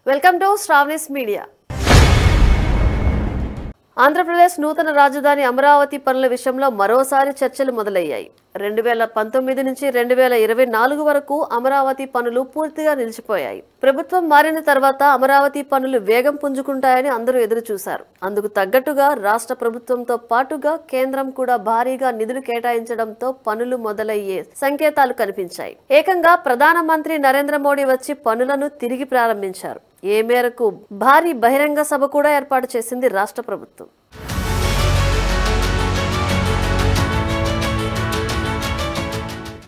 Welcome to Sravani's media. Andhra Pradesh నూతన రాజధాని అమరావతి పనుల విషయంలో మరోసారి చర్చలు మొదలయ్యాయి. 2019 నుంచి 2024 వరకు అమరావతి పనులు పూర్తిగా నిలిచిపోయాయి. ప్రభుత్వం మారిన తర్వాత అమరావతి పనులు వేగం పుంజుకుంటాయని అందరూ ఎదురు చూశారు. అందుకు తగ్గట్టుగా రాష్ట్ర ప్రభుత్వంతో పాటుగా కేంద్రం కూడా భారీగా నిధులు కేటాయించడంతో పనులు మొదలయ్యే సంకేతాలు కనిపించాయి. ఏకంగా ప్రధానమంత్రి నరేంద్ర మోడీ వచ్చి పనులను తిరిగి ప్రారంభించారు. ఏ మేరకు భారీ బహిరంగ సభ కూడా ఏర్పాటు చేసింది రాష్ట్ర ప్రభుత్వం.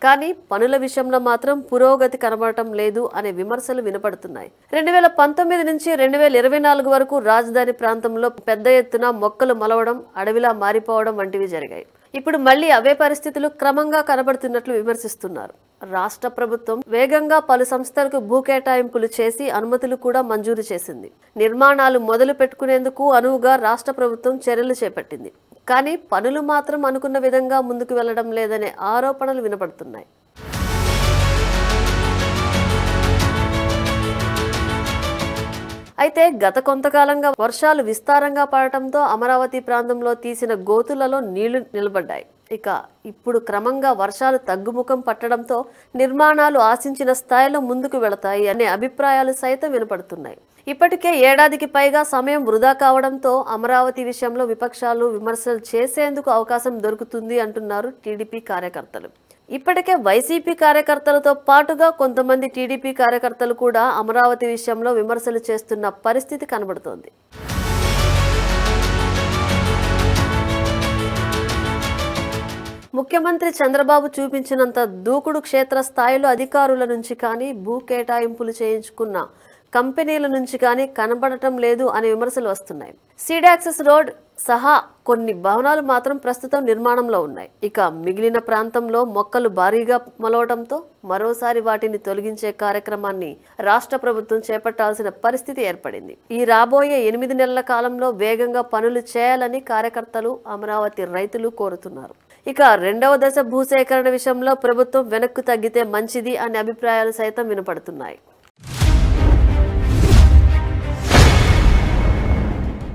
కానీ పనుల విషయంలో మాత్రం పురోగతి కనబడటం లేదు అనే విమర్శలు వినపడుతున్నాయి. 2019 నుంచి 2024 వరకు రాజధాని ప్రాంతంలో పెద్ద ఎత్తున మొక్కలు మొలవడం, అడవిలా మారిపోవడం వంటివి జరిగాయి. ఇప్పుడు మళ్లీ అవే పరిస్థితులు క్రమంగా కనబడుతున్నట్లు విమర్శిస్తున్నారు. రాష్ట్ర ప్రభుత్వం వేగంగా పలు సంస్థలకు భూ కేటాయింపులు చేసి అనుమతులు కూడా మంజూరు చేసింది. నిర్మాణాలు మొదలు పెట్టుకునేందుకు అనువుగా రాష్ట్ర ప్రభుత్వం చర్యలు చేపట్టింది. కానీ పనులు మాత్రం అనుకున్న విధంగా ముందుకు వెళ్లడం లేదనే ఆరోపణలు వినపడుతున్నాయి. అయితే గత కొంతకాలంగా వర్షాలు విస్తారంగా పడటంతో అమరావతి ప్రాంతంలో తీసిన గోతులలో నీళ్లు నిలబడ్డాయి. ఇక ఇప్పుడు క్రమంగా వర్షాలు తగ్గుముఖం పట్టడంతో నిర్మాణాలు ఆశించిన స్థాయిలో ముందుకు వెళతాయి అనే అభిప్రాయాలు సైతం వినపడుతున్నాయి. ఇప్పటికే ఏడాదికి పైగా సమయం వృధా కావడంతో అమరావతి విషయంలో విపక్షాలు విమర్శలు చేసేందుకు అవకాశం దొరుకుతుంది అంటున్నారు టీడీపీ కార్యకర్తలు. ఇప్పటికే వైసీపీ కార్యకర్తలతో పాటుగా కొంతమంది టీడీపీ కార్యకర్తలు కూడా అమరావతి విషయంలో విమర్శలు చేస్తున్న పరిస్థితి కనబడుతోంది. ముఖ్యమంత్రి చంద్రబాబు చూపించినంత దూకుడు క్షేత్రస్థాయిలో అధికారుల నుంచి కానీ, భూ కేటాయింపులు చేయించుకున్న కంపెనీల నుంచి కానీ కనబడటం లేదు అనే విమర్శలు వస్తున్నాయి. సీడ్ యాక్సెస్ రోడ్ సహా కొన్ని భవనాలు మాత్రం ప్రస్తుతం నిర్మాణంలో ఉన్నాయి. ఇక మిగిలిన ప్రాంతంలో మొక్కలు భారీగా మొలవడంతో మరోసారి వాటిని తొలగించే కార్యక్రమాన్ని రాష్ట్ర ప్రభుత్వం చేపట్టాల్సిన పరిస్థితి ఏర్పడింది. ఈ రాబోయే 8 నెలల కాలంలో వేగంగా పనులు చేయాలని కార్యకర్తలు, అమరావతి రైతులు కోరుతున్నారు. ఇక రెండవ దశ భూసేకరణ విషయంలో ప్రభుత్వం వెనక్కు తగ్గితే మంచిది అనే అభిప్రాయాలు సైతం వినపడుతున్నాయి.